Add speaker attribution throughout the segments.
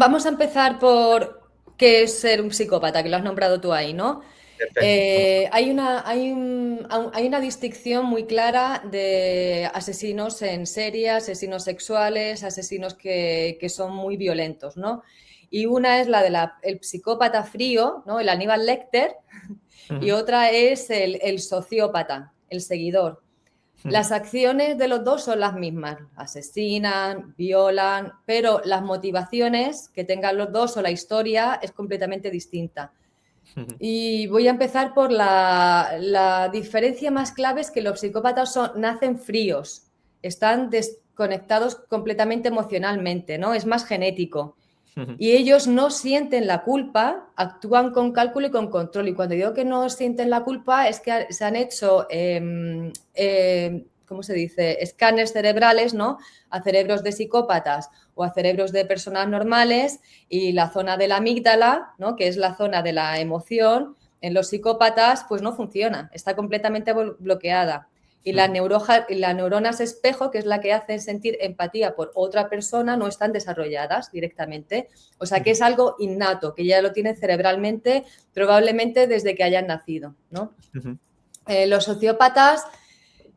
Speaker 1: Vamos a empezar por qué es ser un psicópata, que lo has nombrado tú ahí, ¿no?
Speaker 2: Perfecto.
Speaker 1: Hay una distinción muy clara de asesinos en serie, asesinos sexuales, asesinos que son muy violentos, ¿no? Y una es la del psicópata frío, ¿no? El Aníbal Lecter, y
Speaker 2: Ujú,
Speaker 1: otra es el sociópata, el seguidor.
Speaker 2: ujú,
Speaker 1: Las acciones de los dos son las mismas, asesinan, violan, pero las motivaciones que tengan los dos o la historia es completamente distinta.
Speaker 2: ujú,
Speaker 1: Y voy a empezar por la diferencia más clave es que los psicópatas nacen fríos, están desconectados completamente emocionalmente, ¿no? Es más genético.
Speaker 2: ujú.
Speaker 1: Y ellos no sienten la culpa, actúan con cálculo y con control. Y cuando digo que no sienten la culpa es que se han hecho, ¿cómo se dice?, escáneres cerebrales, ¿no?, a cerebros de psicópatas o a cerebros de personas normales, y la zona de la amígdala, ¿no?, que es la zona de la emoción, en los psicópatas pues no funciona, está completamente bloqueada. Y las neuronas espejo, que es la que hacen sentir empatía por otra persona, no están desarrolladas directamente. O sea que es algo innato, que ya lo tienen cerebralmente, probablemente desde que hayan nacido, ¿no? Los sociópatas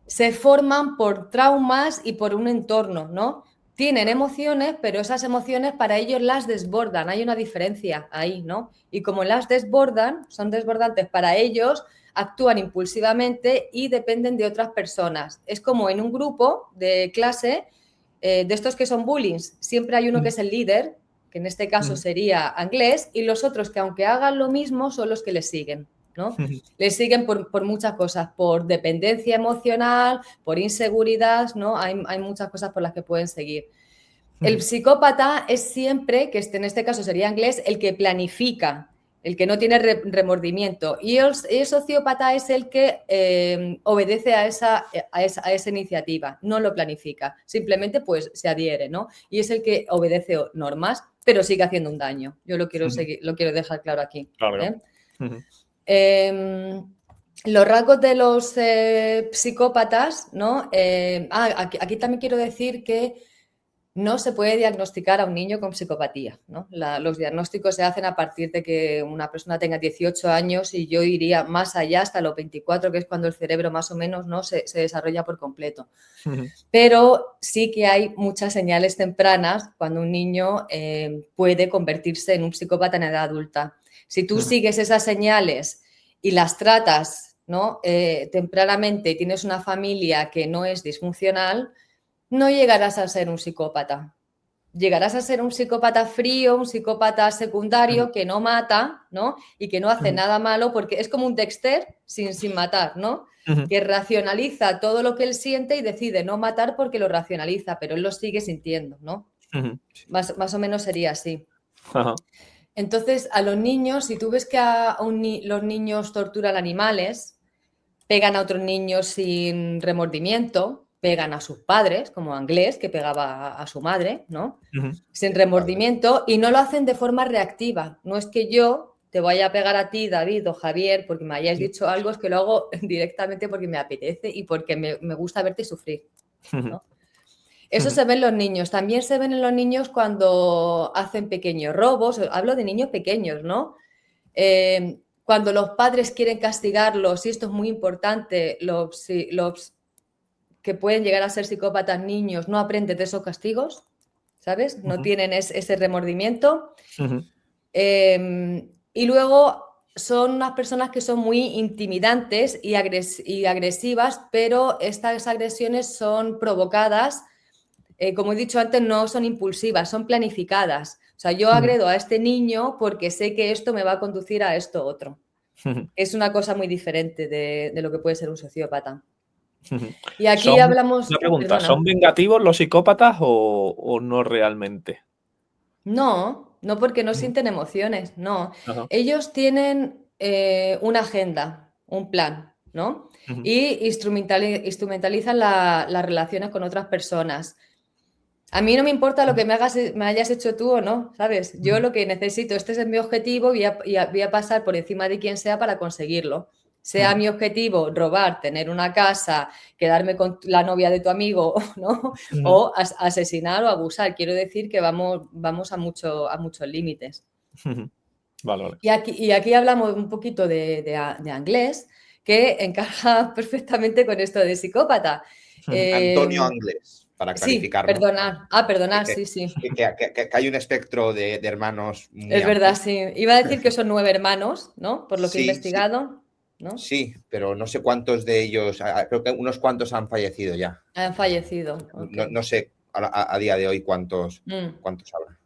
Speaker 1: se forman por traumas y por un entorno, ¿no? Tienen emociones, pero esas emociones para ellos las desbordan, hay una diferencia ahí, ¿no? Y como las desbordan, son desbordantes para ellos, actúan impulsivamente y dependen de otras personas. Es como en un grupo de clase, de estos que son bullying, siempre hay uno que es el líder, que en este caso sería inglés, y los otros que aunque hagan lo mismo son los que les siguen, ¿no? Les siguen por muchas cosas, por dependencia emocional, por inseguridad, ¿no? Hay muchas cosas por las que pueden seguir. El psicópata es siempre, que en este caso sería inglés, el que planifica, el que no tiene remordimiento. Y el sociópata es el que obedece a esa iniciativa, no lo planifica, simplemente pues se adhiere, ¿no? Y es el que obedece normas, pero sigue haciendo un daño. Yo lo quiero dejar claro aquí.
Speaker 2: Claro.
Speaker 1: ¿Eh? Los rasgos de los psicópatas, ¿no? Aquí también quiero decir que no se puede diagnosticar a un niño con psicopatía, ¿no? Los diagnósticos se hacen a partir de que una persona tenga 18 años, y yo iría más allá hasta los 24, que es cuando el cerebro más o menos, ¿no?, se desarrolla por completo. Pero sí que hay muchas señales tempranas cuando un niño puede convertirse en un psicópata en edad adulta. Si tú sigues esas señales y las tratas, ¿no?, tempranamente, y tienes una familia que no es disfuncional, no llegarás a ser un psicópata. Llegarás a ser un psicópata frío, un psicópata secundario que no mata, ¿no?, y que no hace nada malo, porque es como un Dexter sin matar, ¿no?, que racionaliza todo lo que él siente y decide no matar porque lo racionaliza, pero él lo sigue sintiendo, ¿no?
Speaker 2: Sí.
Speaker 1: Más o menos sería así.
Speaker 2: Ajá.
Speaker 1: Entonces, a los niños, si tú ves que los niños torturan animales, pegan a otros niños sin remordimiento, pegan a sus padres, como Anglés, que pegaba a su madre, ¿no?, sin
Speaker 2: Vale.
Speaker 1: remordimiento, y no lo hacen de forma reactiva. No es que yo te vaya a pegar a ti, David o Javier, porque me hayáis dicho algo, es que lo hago directamente porque me apetece y porque me gusta verte sufrir, ¿no? Eso se ve en los niños. También se ven en los niños cuando hacen pequeños robos. Hablo de niños pequeños, ¿no? Cuando los padres quieren castigarlos, y esto es muy importante, los que pueden llegar a ser psicópatas niños no aprenden de esos castigos, ¿sabes? No tienen ese remordimiento. Y luego son unas personas que son muy intimidantes y agresivas, pero estas agresiones son provocadas, como he dicho antes, no son impulsivas, son planificadas. O sea, yo agredo a este niño porque sé que esto me va a conducir a esto otro. Es una cosa muy diferente de lo que puede ser un sociópata. Y aquí hablamos,
Speaker 2: Una pregunta,
Speaker 1: perdona,
Speaker 2: ¿son vengativos los psicópatas o no realmente?
Speaker 1: no porque no
Speaker 2: Ujú.
Speaker 1: sienten emociones, no.
Speaker 2: Ajá.
Speaker 1: Ellos tienen una agenda, un plan, ¿no?
Speaker 2: Ujú,
Speaker 1: Y instrumentalizan las relaciones con otras personas. A mí no me importa lo
Speaker 2: ujú,
Speaker 1: que me hayas hecho tú o no, ¿sabes? Yo
Speaker 2: ujú,
Speaker 1: lo que necesito, este es mi objetivo, voy a pasar por encima de quien sea para conseguirlo. sea mi objetivo robar, tener una casa, quedarme con la novia de tu amigo, ¿no? O asesinar o abusar. Quiero decir que vamos a muchos límites.
Speaker 2: Vale.
Speaker 1: Y aquí hablamos un poquito de Anglès, que encaja perfectamente con esto de psicópata.
Speaker 3: Antonio Anglès, para clarificar.
Speaker 1: Sí, perdonar, sí.
Speaker 3: Que hay un espectro de hermanos muy
Speaker 1: Es verdad,
Speaker 3: amplio.
Speaker 1: sí. Iba a decir que son 9 hermanos, ¿no? Por lo que he investigado. ¿No?
Speaker 3: Sí, pero no sé cuántos de ellos, creo que unos cuantos han fallecido ya.
Speaker 1: Han fallecido. Okay.
Speaker 3: No sé a día de hoy cuántos habrá.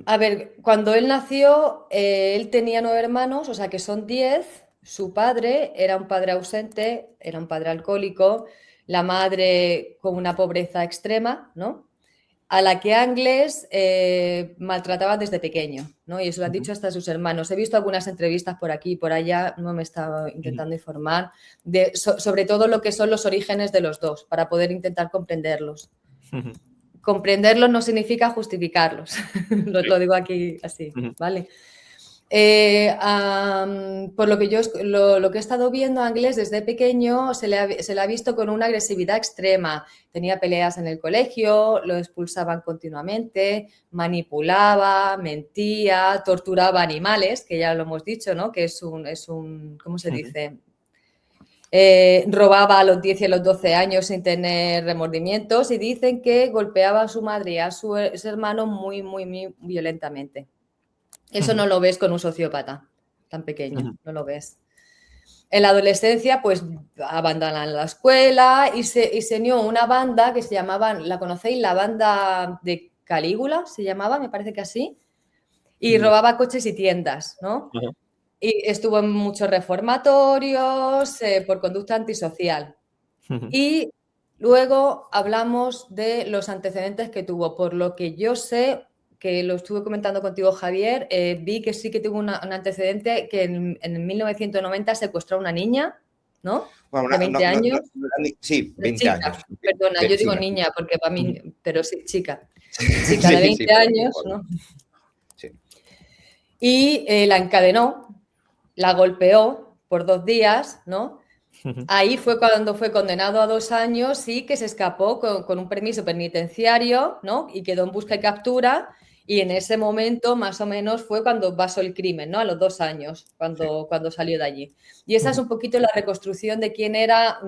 Speaker 1: A ver, cuando él nació, él tenía 9 hermanos, o sea que son 10. Su padre era un padre ausente, era un padre alcohólico, la madre con una pobreza extrema, ¿no? A la que Anglès maltrataba desde pequeño, ¿no? Y eso lo han dicho hasta sus hermanos. He visto algunas entrevistas por aquí y por allá, no me he estado intentando informar, sobre todo lo que son los orígenes de los dos, para poder intentar comprenderlos. Comprenderlos no significa justificarlos, lo digo aquí así, ¿vale? Por lo que yo lo que he estado viendo a Anglès desde pequeño se le ha visto con una agresividad extrema. Tenía peleas en el colegio, lo expulsaban continuamente, manipulaba, mentía, torturaba animales, que ya lo hemos dicho, ¿no? Que es un ¿cómo se dice? Robaba a los 10 y a los 12 años sin tener remordimientos y dicen que golpeaba a su madre y a su hermano muy, muy, muy violentamente. Eso no lo ves con un sociópata tan pequeño, no lo ves. En la adolescencia, pues abandonan la escuela y se unió una banda que se llamaba, ¿la conocéis? La banda de Calígula, se llamaba, me parece que así, y robaba coches y tiendas, ¿no? Y estuvo en muchos reformatorios por conducta antisocial. Y luego hablamos de los antecedentes que tuvo, por lo que yo sé, que lo estuve comentando contigo, Javier, vi que sí que tuvo un antecedente que en 1990 secuestró a una niña, ¿no?
Speaker 3: Bueno,
Speaker 1: de 20 años.
Speaker 3: Sí, 20 años.
Speaker 1: Perdona, yo digo niña porque para mí, pero sí, chica. Chica de 20 años, ¿no?
Speaker 3: Sí.
Speaker 1: Y la encadenó, la golpeó por 2 días, ¿no? Ahí fue cuando fue condenado a 2 años y que se escapó con un permiso penitenciario, ¿no? Y quedó en busca y captura. Y en ese momento, más o menos, fue cuando pasó el crimen, ¿no? A los 2 años, cuando salió de allí. Y esa es un poquito la reconstrucción de quién era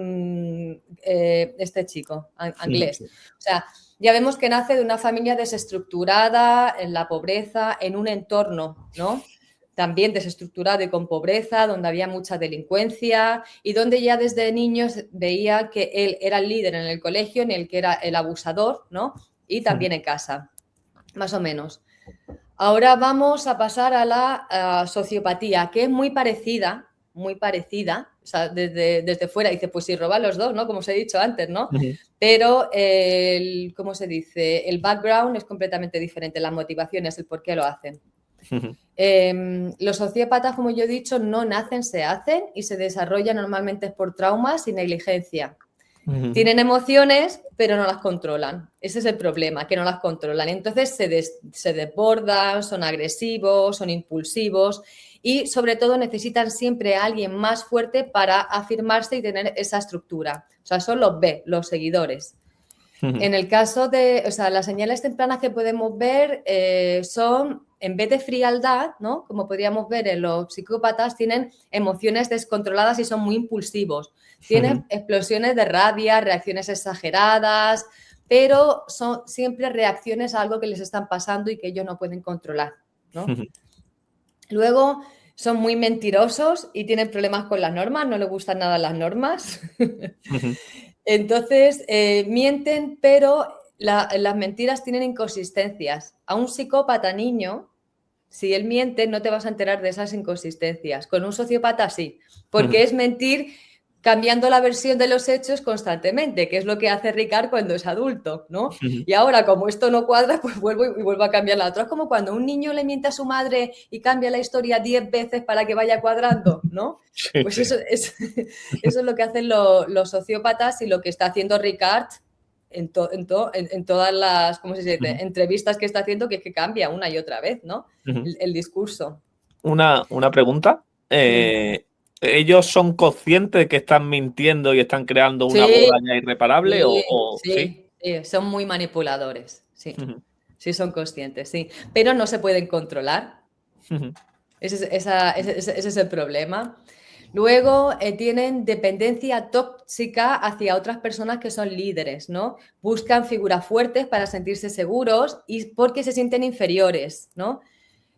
Speaker 1: este chico, Anglès. O sea, ya vemos que nace de una familia desestructurada, en la pobreza, en un entorno, ¿no? También desestructurado y con pobreza, donde había mucha delincuencia y donde ya desde niños veía que él era el líder en el colegio, en el que era el abusador, ¿no? Y también en casa, más o menos. Ahora vamos a pasar a la sociopatía, que es muy parecida, o sea, desde fuera. Dice, pues si roban los dos, ¿no? Como os he dicho antes, ¿no? Pero, ¿cómo se dice? El background es completamente diferente, las motivaciones, el por qué lo hacen. Los sociópatas, como yo he dicho, no nacen, se hacen y se desarrollan normalmente por traumas y negligencia. Tienen emociones, pero no las controlan. Ese es el problema, que no las controlan. Entonces se desbordan, son agresivos, son impulsivos y sobre todo necesitan siempre a alguien más fuerte para afirmarse y tener esa estructura. O sea, son los B, los seguidores. En el caso de, o sea, las señales tempranas que podemos ver son, en vez de frialdad, ¿no? Como podríamos ver en los psicópatas, tienen emociones descontroladas y son muy impulsivos. Tienen explosiones de rabia, reacciones exageradas, pero son siempre reacciones a algo que les están pasando y que ellos no pueden controlar, ¿no? Luego son muy mentirosos y tienen problemas con las normas, no les gustan nada las normas. Entonces, mienten, pero las mentiras tienen inconsistencias. A un psicópata niño, si él miente, no te vas a enterar de esas inconsistencias. Con un sociópata sí, porque es mentir cambiando la versión de los hechos constantemente, que es lo que hace Ricard cuando es adulto, ¿no? Y ahora, como esto no cuadra, pues vuelvo a cambiar la otra. Es como cuando un niño le miente a su madre y cambia la historia 10 veces para que vaya cuadrando, ¿no? Pues eso es lo que hacen los sociópatas y lo que está haciendo Ricard en todas las, ¿cómo se dice? Entrevistas que está haciendo, que cambia una y otra vez, ¿no? El discurso.
Speaker 2: Una pregunta. ¿ellos son conscientes de que están mintiendo y están creando una
Speaker 1: Sí,
Speaker 2: boda ya irreparable? ¿Sí?
Speaker 1: sí, son muy manipuladores, sí.
Speaker 2: Ujú,
Speaker 1: Sí son conscientes, sí. Pero no se pueden controlar.
Speaker 2: ujú,
Speaker 1: Ese es el problema. Luego tienen dependencia tóxica hacia otras personas que son líderes, ¿no? Buscan figuras fuertes para sentirse seguros y porque se sienten inferiores, ¿no?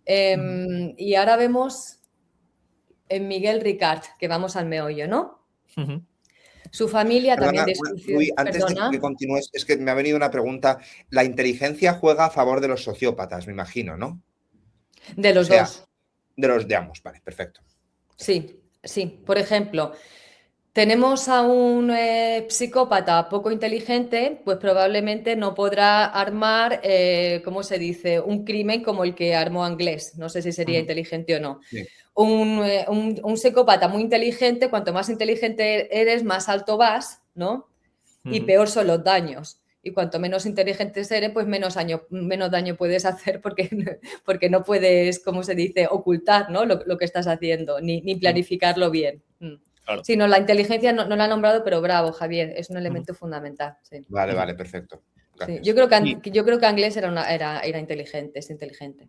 Speaker 1: Y ahora vemos en Miguel Ricard, que vamos al meollo, ¿no?
Speaker 2: ujú.
Speaker 1: Su familia también
Speaker 3: Perdona,
Speaker 1: disfunción.
Speaker 3: Rui, antes de que
Speaker 1: Perdona,
Speaker 3: continúes, es que me ha venido una pregunta. La inteligencia juega a favor de los sociópatas, me imagino, ¿no?
Speaker 1: de
Speaker 3: O
Speaker 1: los
Speaker 3: sea,
Speaker 1: dos.
Speaker 3: de los de ambos, vale, perfecto.
Speaker 1: Sí, sí. Por ejemplo, tenemos a un psicópata poco inteligente, pues probablemente no podrá armar, ¿cómo se dice?, un crimen como el que armó Anglés. No sé si sería
Speaker 3: Ujú,
Speaker 1: inteligente o no.
Speaker 3: sí,
Speaker 1: Un psicópata muy inteligente, cuanto más inteligente eres, más alto vas, ¿no? Y
Speaker 2: Ujú.
Speaker 1: peor son los daños. Y cuanto menos inteligentes eres, pues menos daño puedes hacer porque no puedes, ¿cómo se dice?, ocultar, ¿no?, lo que estás haciendo, ni planificarlo bien.
Speaker 2: Claro.
Speaker 1: Sí, no, la inteligencia no la ha nombrado, pero bravo, Javier, es un
Speaker 2: Ujú,
Speaker 1: elemento fundamental. Sí.
Speaker 3: vale,
Speaker 2: ujú.
Speaker 3: vale, perfecto.
Speaker 1: Sí.
Speaker 3: Gracias.
Speaker 1: Yo creo que Anglés era inteligente, es inteligente.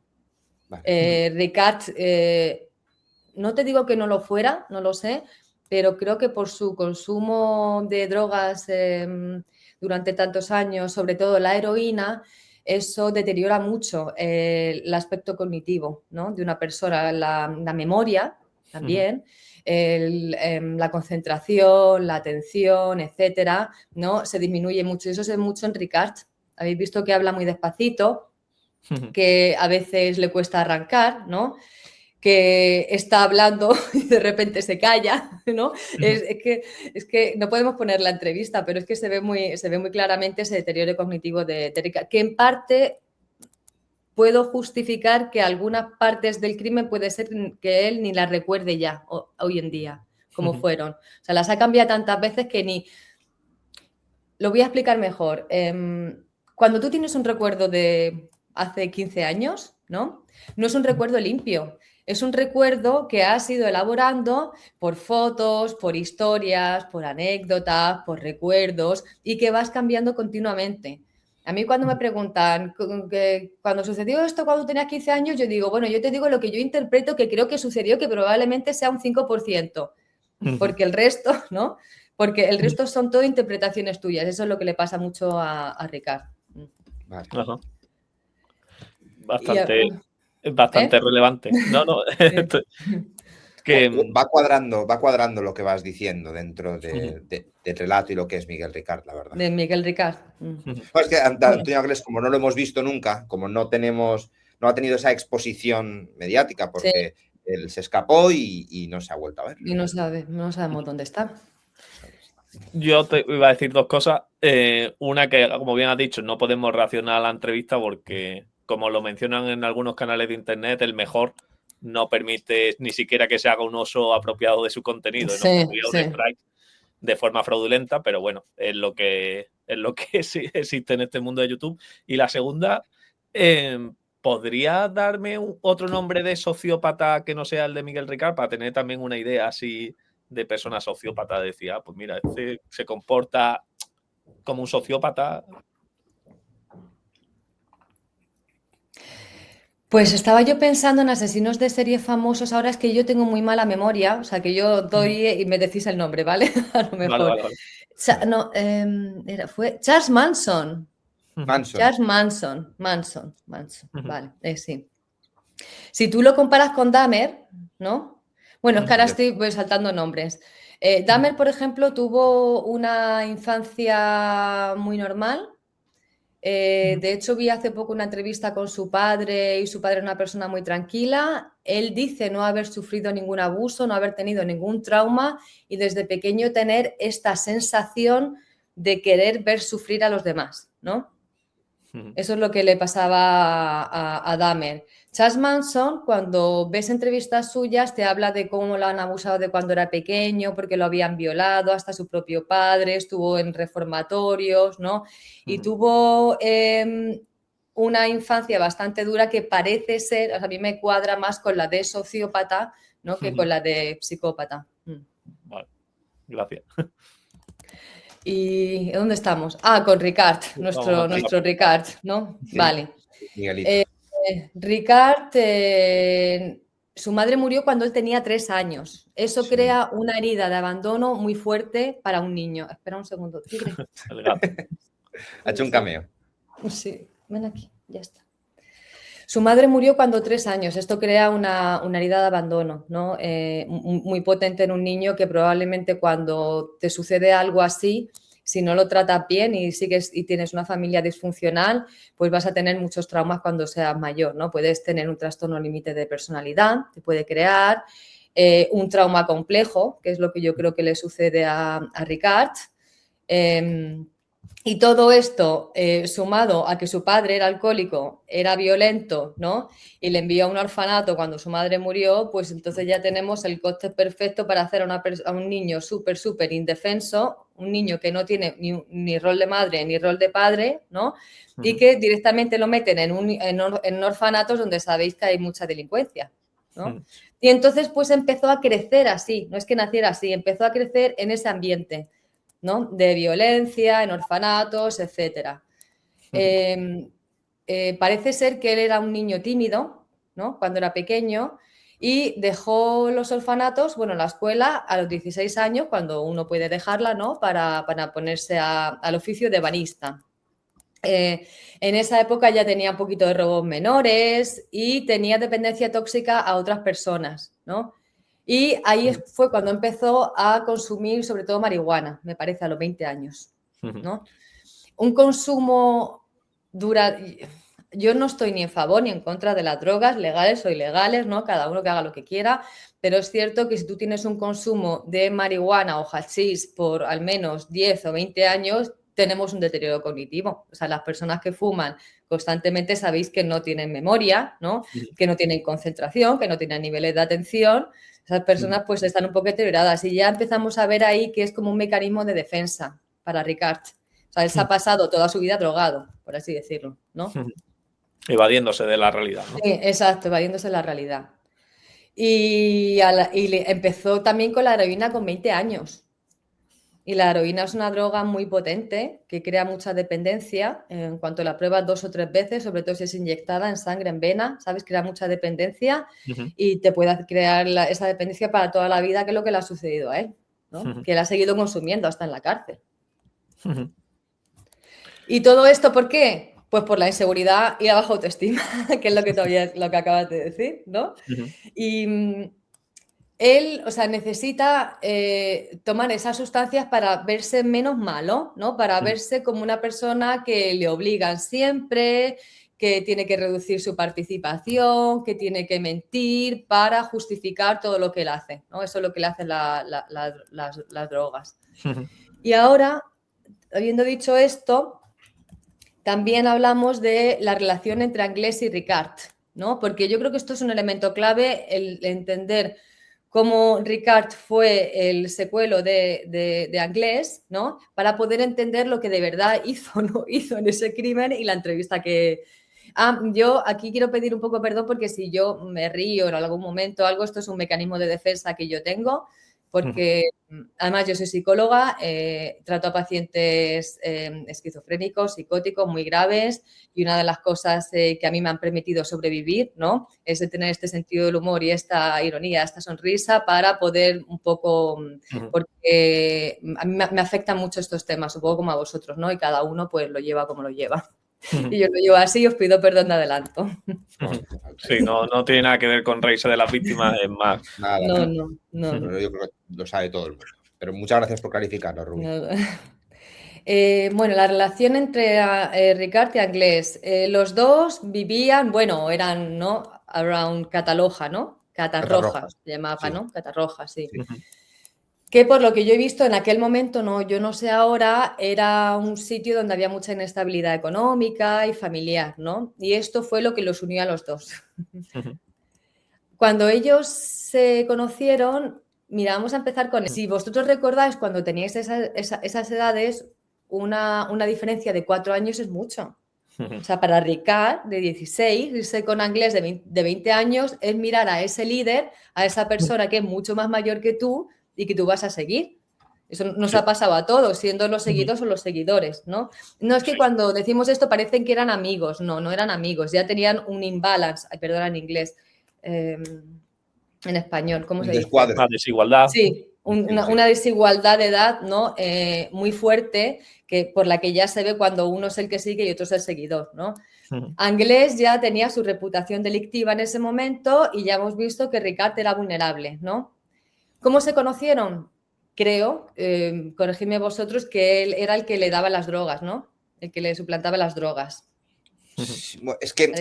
Speaker 3: Vale.
Speaker 1: Ricard, no te digo que no lo fuera, no lo sé, pero creo que por su consumo de drogas durante tantos años, sobre todo la heroína, eso deteriora mucho el aspecto cognitivo, ¿no?, de una persona, la memoria
Speaker 2: Ujú,
Speaker 1: también, la concentración, la atención, etcétera, ¿no?, se disminuye mucho. Eso se ve mucho en Ricard. Habéis visto que habla muy despacito,
Speaker 2: ujú,
Speaker 1: que a veces le cuesta arrancar, ¿no?, que está hablando y de repente se calla, ¿no?
Speaker 2: ujú.
Speaker 1: Es que no podemos poner la entrevista, pero es que se ve muy claramente ese deterioro cognitivo de Ricard, que en parte puedo justificar que algunas partes del crimen puede ser que él ni las recuerde ya hoy en día, como
Speaker 2: Ujú,
Speaker 1: fueron. O sea, las ha cambiado tantas veces que ni... Lo voy a explicar mejor. Cuando tú tienes un recuerdo de hace 15 años, ¿no? No es un recuerdo limpio. Es un recuerdo que has ido elaborando por fotos, por historias, por anécdotas, por recuerdos y que vas cambiando continuamente. A mí cuando me preguntan cuando sucedió esto cuando tenías 15 años, yo digo, bueno, yo te digo lo que yo interpreto que creo que sucedió, que probablemente sea un 5%,
Speaker 2: ujú,
Speaker 1: porque el resto, ¿no? Porque el
Speaker 2: ujú.
Speaker 1: resto son todo interpretaciones tuyas. Eso es lo que le pasa mucho a Ricard.
Speaker 3: Vale.
Speaker 2: Ajá.
Speaker 1: Y,
Speaker 2: Es bastante
Speaker 1: ¿eh?
Speaker 2: relevante. No, no,
Speaker 1: Sí.
Speaker 2: que
Speaker 3: Va cuadrando lo que vas diciendo dentro
Speaker 2: ujú,
Speaker 3: del relato y lo que es Miguel Ricard, la verdad.
Speaker 1: De Miguel Ricard.
Speaker 2: ujú.
Speaker 3: No, es que
Speaker 1: Bueno,
Speaker 3: Antonio Anglés, como no lo hemos visto nunca, como no ha tenido esa exposición mediática
Speaker 1: sí,
Speaker 3: porque él se escapó y no se ha vuelto a ver.
Speaker 1: y no sabemos dónde está.
Speaker 2: Yo te iba a decir dos cosas. Una que, como bien has dicho, no podemos reaccionar a la entrevista porque, como lo mencionan en algunos canales de internet, el mejor no permite ni siquiera que se haga un uso apropiado de su contenido y nos
Speaker 1: Sí,
Speaker 2: pondría un
Speaker 1: sí.
Speaker 2: strike de forma fraudulenta, pero bueno, es lo que sí existe en este mundo de YouTube. Y la segunda, ¿podría darme otro nombre de sociópata que no sea el de Miguel Ricard para tener también una idea así de persona sociópata? Decía, pues mira, este se comporta como un sociópata.
Speaker 1: Pues estaba yo pensando en asesinos de serie famosos. Ahora es que yo tengo muy mala memoria, o sea que yo doy y me decís el nombre, ¿vale? A lo
Speaker 2: Vale,
Speaker 1: mejor.
Speaker 2: vale, vale.
Speaker 1: No, fue Charles Manson.
Speaker 3: Manson.
Speaker 1: Charles Manson,
Speaker 2: Ujú,
Speaker 1: vale, sí. Si tú lo comparas con Dahmer, ¿no? Bueno, es que ahora
Speaker 3: Ya.
Speaker 1: estoy voy saltando nombres. Dahmer, por ejemplo, tuvo una infancia muy normal. De hecho, vi hace poco una entrevista con su padre y su padre era una persona muy tranquila. Él dice no haber sufrido ningún abuso, no haber tenido ningún trauma y desde pequeño tener esta sensación de querer ver sufrir a los demás, ¿no?
Speaker 2: ujú,
Speaker 1: Eso es lo que le pasaba a Dahmer. Charles Manson, cuando ves entrevistas suyas, te habla de cómo lo han abusado de cuando era pequeño, porque lo habían violado, hasta su propio padre, estuvo en reformatorios, ¿no? Y
Speaker 2: ujú,
Speaker 1: tuvo una infancia bastante dura que parece ser, o sea, a mí me cuadra más con la de sociópata, ¿no? Que con la de psicópata.
Speaker 2: Vale, gracias.
Speaker 1: ¿Y dónde estamos? Ah, con Ricard, nuestro Ricard, ¿no?
Speaker 3: Sí.
Speaker 1: Vale.
Speaker 3: Miguelito.
Speaker 1: Ricard, su madre murió cuando él tenía 3 años. Eso
Speaker 3: Sí.
Speaker 1: crea una herida de abandono muy fuerte para un niño. Espera un segundo, tigre.
Speaker 2: El gato.
Speaker 3: Ha hecho un cameo.
Speaker 1: Sí, ven aquí, ya está. Su madre murió cuando 3 años. Esto crea una herida de abandono, ¿no? Muy potente en un niño que probablemente cuando te sucede algo así, si no lo tratas bien y sigues y tienes una familia disfuncional, pues vas a tener muchos traumas cuando seas mayor, ¿no? Puedes tener un trastorno límite de personalidad, te puede crear un trauma complejo, que es lo que yo creo que le sucede a Ricard. Y todo esto sumado a que su padre era alcohólico, era violento, ¿no? Y le envió a un orfanato cuando su madre murió, pues entonces ya tenemos el cóctel perfecto para hacer a un niño súper indefenso, un niño que no tiene ni rol de madre ni rol de padre, ¿no? Y que directamente lo meten en orfanatos donde sabéis que hay mucha delincuencia, ¿no? Y entonces pues empezó a crecer así, no es que naciera así, empezó a crecer en ese ambiente, ¿no? De violencia, en orfanatos, etc. Parece ser que él era un niño tímido, ¿no? Cuando era pequeño y dejó los orfanatos, bueno, la escuela a los 16 años, cuando uno puede dejarla, ¿no? Para ponerse al oficio de banista. En esa época ya tenía un poquito de robos menores y tenía dependencia tóxica a otras personas, ¿no? Y ahí fue cuando empezó a consumir sobre todo marihuana, me parece, a los 20 años, ¿no? Un consumo dura... Yo no estoy ni en favor ni en contra de las drogas, legales o ilegales, ¿no? Cada uno que haga lo que quiera, pero es cierto que si tú tienes un consumo de marihuana o hachís por al menos 10 o 20 años, tenemos un deterioro cognitivo. O sea, las personas que fuman constantemente sabéis que no tienen memoria, ¿no? Que no tienen concentración, que no tienen niveles de atención. Esas personas pues están un poco deterioradas y ya empezamos a ver ahí que es como un mecanismo de defensa para Ricard. O sea, él se ha pasado toda su vida drogado, por así decirlo, ¿no?
Speaker 2: Evadiéndose de la realidad, ¿no?
Speaker 1: Sí, exacto, evadiéndose de la realidad. Y empezó también con la heroína con 20 años. Y la heroína es una droga muy potente que crea mucha dependencia. En cuanto la pruebas 2 o 3 veces, sobre todo si es inyectada en sangre, en vena, ¿sabes? Crea mucha dependencia y te puede crear esa dependencia para toda la vida, que es lo que le ha sucedido a él, ¿no? Que él ha seguido consumiendo hasta en la cárcel. ¿Y todo esto por qué? Pues por la inseguridad y la baja autoestima, que es lo que acabas de decir, ¿no? Y él, o sea, necesita tomar esas sustancias para verse menos malo, ¿no? Para verse como una persona que le obligan siempre, que tiene que reducir su participación, que tiene que mentir para justificar todo lo que él hace, ¿no? Eso es lo que le hacen las drogas. Y ahora, habiendo dicho esto, también hablamos de la relación entre Anglès y Ricard, ¿no? Porque yo creo que esto es un elemento clave, el entender cómo Ricard fue el secuelo de Anglès, ¿no? Para poder entender lo que de verdad hizo, no hizo en ese crimen y la entrevista que... yo aquí quiero pedir un poco perdón porque si yo me río en algún momento algo, esto es un mecanismo de defensa que yo tengo, porque además yo soy psicóloga, trato a pacientes esquizofrénicos, psicóticos muy graves, y una de las cosas que a mí me han permitido sobrevivir, ¿no? Es de tener este sentido del humor y esta ironía, esta sonrisa para poder un poco, porque a mí me afectan mucho estos temas, un poco como a vosotros, ¿no? Y cada uno pues lo lleva como lo lleva. Y yo lo llevo así, os pido perdón de adelanto.
Speaker 2: Sí, no tiene nada que ver con reírse de las víctimas, es más.
Speaker 3: Nada,
Speaker 1: No.
Speaker 3: Yo creo que lo sabe todo el mundo. Pero muchas gracias por clarificarlo, Rubí.
Speaker 1: Bueno, la relación entre Ricard y Anglès. Los dos vivían, bueno, eran, ¿no? Around Cataloja, ¿no? Catarroja se llamaba, sí. ¿No? Catarroja, sí. Que por lo que yo he visto en aquel momento, no, yo no sé ahora, era un sitio donde había mucha inestabilidad económica y familiar, ¿no? Y esto fue lo que los unió a los dos. Cuando ellos se conocieron, mira, vamos a empezar con... Si vosotros recordáis, cuando teníais esas edades, una diferencia de 4 años es mucho. O sea, para Ricard, de 16, irse con Anglés de 20 años es mirar a ese líder, a esa persona que es mucho más mayor que tú y que tú vas a seguir. Eso nos ha pasado a todos, siendo los seguidos o los seguidores, ¿no? No es que cuando decimos esto parecen que eran amigos, no eran amigos, ya tenían un imbalance, perdón, en inglés, en español, ¿cómo se dice?
Speaker 2: Una desigualdad.
Speaker 1: Sí, una desigualdad de edad, ¿no? Muy fuerte, por la que ya se ve cuando uno es el que sigue y otro es el seguidor, ¿no? Anglés ya tenía su reputación delictiva en ese momento y ya hemos visto que Ricard era vulnerable, ¿no? ¿Cómo se conocieron? Creo, corregidme vosotros, que él era el que le daba las drogas, ¿no? El que le suplantaba las drogas.
Speaker 3: Es que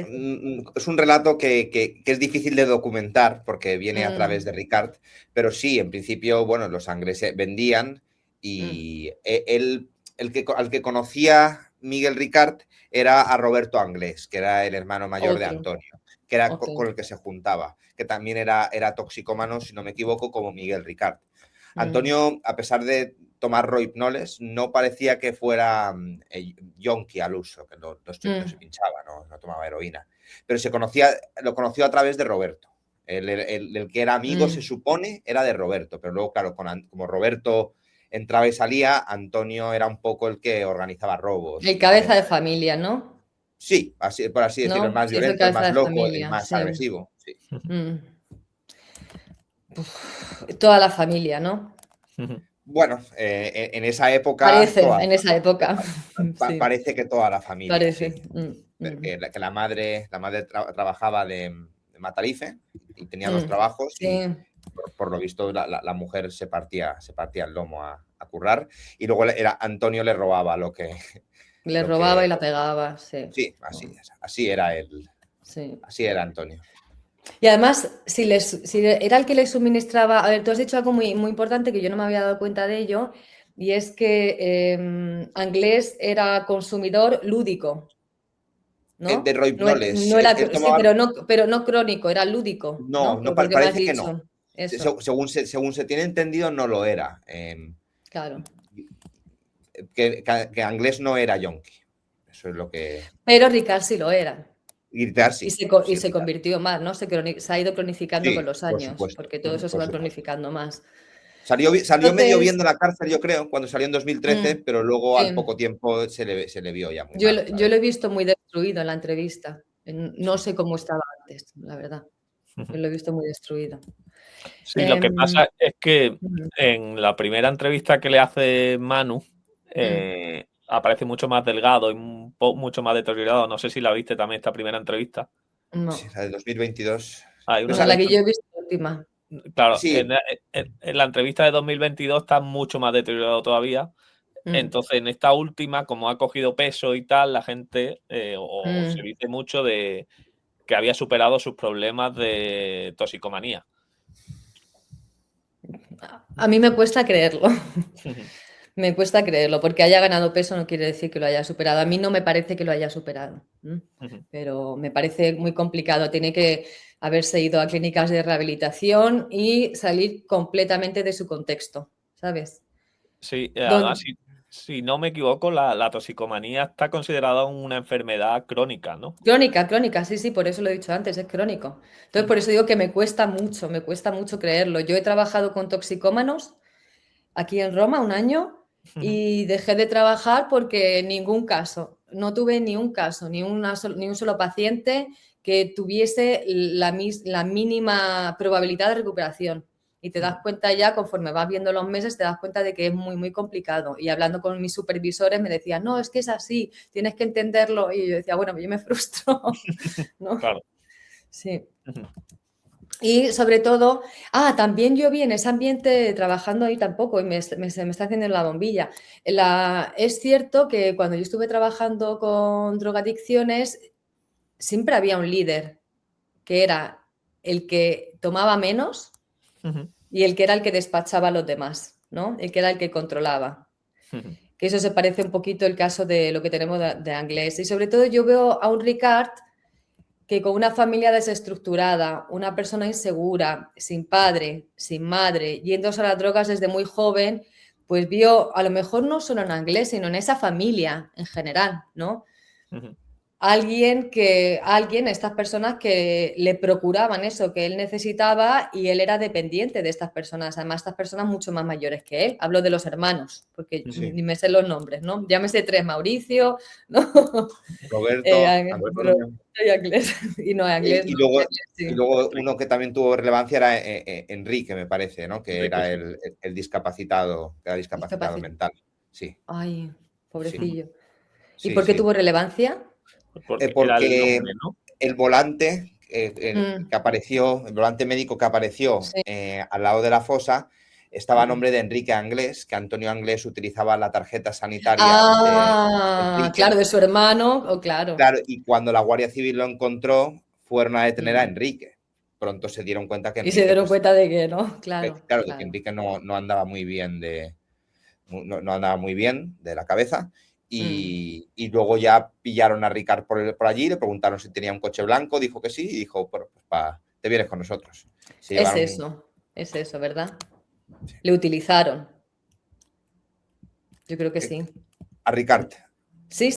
Speaker 3: es un relato que es difícil de documentar porque viene a través de Ricard, pero sí, en principio, bueno, los Anglés vendían y al que conocía Miguel Ricard era a Roberto Anglés, que era el hermano mayor de Antonio, que era con el que se juntaba, que también era toxicómano, si no me equivoco, como Miguel Ricard. Antonio, a pesar de tomar roipnoles, no parecía que fuera yonki al uso, que no se pinchaba, no tomaba heroína. Pero lo conoció a través de Roberto. El que era amigo, se supone, era de Roberto, pero luego, claro, como Roberto entraba y salía, Antonio era un poco el que organizaba robos.
Speaker 1: El cabeza de familia, ¿no?
Speaker 3: Sí, por así decirlo, el más violento, el más loco, el más agresivo. Sí.
Speaker 1: Toda la familia, ¿no?
Speaker 3: Bueno, en esa época...
Speaker 1: En esa época.
Speaker 3: Parece que toda la familia.
Speaker 1: Parece.
Speaker 3: Sí. Que la madre trabajaba de Matarife y tenía dos trabajos y por lo visto la mujer se partía el lomo a currar y luego Antonio le robaba lo que...
Speaker 1: Le robaba y la pegaba, sí.
Speaker 3: Sí, así era él.
Speaker 1: Sí.
Speaker 3: Así era Antonio.
Speaker 1: Y además, si era el que les suministraba... A ver, tú has dicho algo muy, muy importante que yo no me había dado cuenta de ello, y es que Anglés era consumidor lúdico, ¿no?
Speaker 3: De roipnoles.
Speaker 1: Pero no crónico, era lúdico.
Speaker 3: No, parece que no. Según se tiene entendido, no lo era.
Speaker 1: Claro.
Speaker 3: Que Anglés no era yonki. Eso es lo que...
Speaker 1: Pero Ricard sí lo era.
Speaker 3: Ricard sí.
Speaker 1: Y se convirtió más, ¿no? Se ha ido cronificando con los años, porque todo eso se va cronificando más.
Speaker 3: Salió medio bien de la cárcel, yo creo, cuando salió en 2013, pero luego al poco tiempo se le vio ya muy mal.
Speaker 1: Yo lo he visto muy destruido en la entrevista. No sé cómo estaba antes, la verdad. Yo lo he visto muy destruido.
Speaker 2: Sí, lo que pasa es que en la primera entrevista que le hace Manu, aparece mucho más delgado y mucho más deteriorado. No sé si la viste también esta primera entrevista.
Speaker 1: No.
Speaker 3: Sí, la de 2022.
Speaker 1: La que yo he visto la última.
Speaker 2: Claro, sí. En la entrevista de 2022 está mucho más deteriorado todavía. Entonces, en esta última, como ha cogido peso y tal, la gente se dice mucho de que había superado sus problemas de toxicomanía.
Speaker 1: A mí me cuesta creerlo. Me cuesta creerlo, porque haya ganado peso no quiere decir que lo haya superado. A mí no me parece que lo haya superado, pero me parece muy complicado. Tiene que haberse ido a clínicas de rehabilitación y salir completamente de su contexto, ¿sabes?
Speaker 2: Sí, además, si no me equivoco, la toxicomanía está considerada una enfermedad crónica, ¿no?
Speaker 1: Crónica, sí, por eso lo he dicho antes, es crónico. Entonces, por eso digo que me cuesta mucho creerlo. Yo he trabajado con toxicómanos aquí en Roma 1 año y dejé de trabajar porque no tuve ni un caso, ni un solo paciente que tuviese la mínima probabilidad de recuperación. Y te das cuenta ya, conforme vas viendo los meses, te das cuenta de que es muy, muy complicado. Y hablando con mis supervisores me decían, no, es que es así, tienes que entenderlo. Y yo decía, bueno, yo me frustro, ¿no?
Speaker 2: Claro.
Speaker 1: Sí. Y sobre todo, también yo vi en ese ambiente trabajando ahí tampoco, y se me está haciendo la bombilla. Es cierto que cuando yo estuve trabajando con drogadicciones, siempre había un líder, que era el que tomaba menos y el que era el que despachaba a los demás, ¿no? El que era el que controlaba. Que eso se parece un poquito el caso de lo que tenemos de Anglés. Y sobre todo yo veo a un Ricard que con una familia desestructurada, una persona insegura, sin padre, sin madre, yéndose a las drogas desde muy joven, pues vio, a lo mejor no solo en Anglés, sino en esa familia en general, ¿no? estas personas que le procuraban eso que él necesitaba y él era dependiente de estas personas. Además, estas personas mucho más mayores que él. Hablo de los hermanos, porque ni me sé los nombres, ¿no? Ya me sé 3, Mauricio, ¿no?
Speaker 3: Roberto,
Speaker 1: Roberto y Anglés. Y no, Anglés.
Speaker 3: Y
Speaker 1: no,
Speaker 3: luego,
Speaker 1: Anglés, sí.
Speaker 3: y luego uno que también tuvo relevancia era Enrique, me parece, ¿no? Que
Speaker 2: Enrique,
Speaker 3: era
Speaker 2: sí.
Speaker 3: el discapacitado, que era discapacitado mental. Sí.
Speaker 1: Ay, pobrecillo.
Speaker 3: Sí,
Speaker 1: ¿Y por qué
Speaker 3: sí.
Speaker 1: tuvo relevancia?
Speaker 2: Porque era el
Speaker 3: Porque
Speaker 2: nombre, ¿no?
Speaker 3: el volante que apareció, el volante médico que apareció
Speaker 1: Sí.
Speaker 3: al lado de la fosa, estaba a nombre de Enrique Anglés, que Antonio Anglés utilizaba la tarjeta sanitaria de Enrique.
Speaker 1: Claro, de su hermano, claro.
Speaker 3: Claro, y cuando la Guardia Civil lo encontró, fueron a detener a Enrique. Pronto se dieron cuenta que
Speaker 1: Y
Speaker 3: Enrique,
Speaker 1: se dieron
Speaker 3: pues,
Speaker 1: cuenta de que no, claro.
Speaker 3: claro, de que Enrique no andaba muy bien no andaba muy bien de la cabeza. Y luego ya pillaron a Ricard por allí, le preguntaron si tenía un coche blanco, dijo que sí, y dijo, pues te vienes con nosotros.
Speaker 1: Es eso, ¿verdad? Le utilizaron. Yo creo que sí.
Speaker 3: A Ricard.
Speaker 1: Sí,